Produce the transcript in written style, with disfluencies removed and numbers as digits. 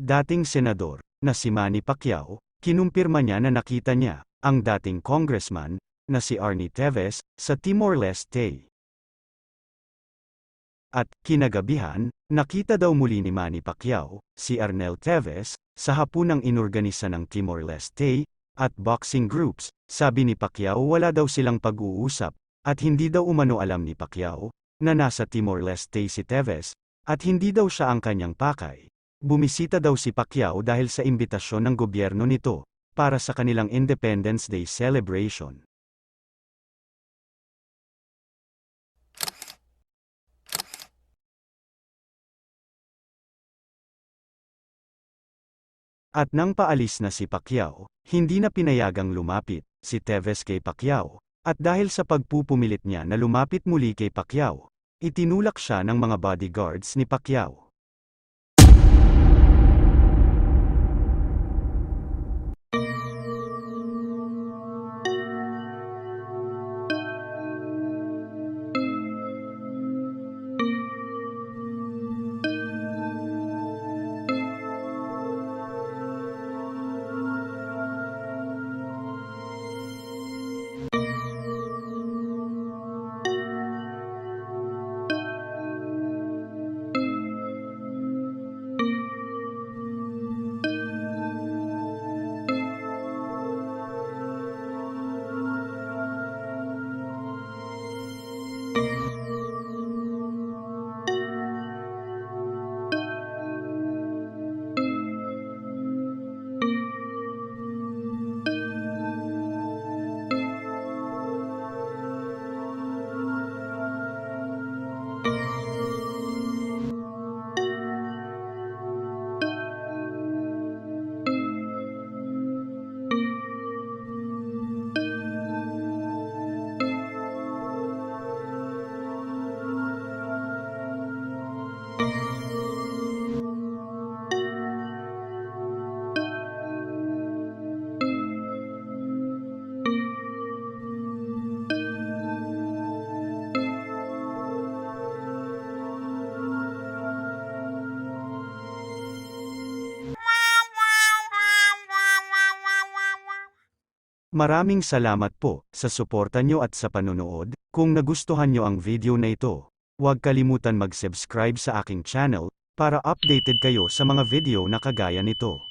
dating senador, na si Manny Pacquiao, kinumpirma niya na nakita niya, ang dating congressman, na si Arnie Teves, sa Timor-Leste. At, kinagabihan, nakita daw muli ni Manny Pacquiao, si Arnel Teves, sa hapunang inorganisa ng Timor-Leste, at boxing groups. Sabi ni Pacquiao wala daw silang pag-uusap, at hindi daw umano alam ni Pacquiao, na nasa Timor-Leste si Teves, at hindi daw siya ang kanyang pakay. Bumisita daw si Pacquiao dahil sa imbitasyon ng gobyerno nito, para sa kanilang Independence Day celebration. At nang paalis na si Pacquiao, hindi na pinayagang lumapit si Teves kay Pacquiao, at dahil sa pagpupumilit niya na lumapit muli kay Pacquiao, itinulak siya ng mga bodyguards ni Pacquiao. Maraming salamat po sa suporta nyo at sa panonood. Kung nagustuhan nyo ang video na ito, huwag kalimutan mag-subscribe sa aking channel para updated kayo sa mga video na kagaya nito.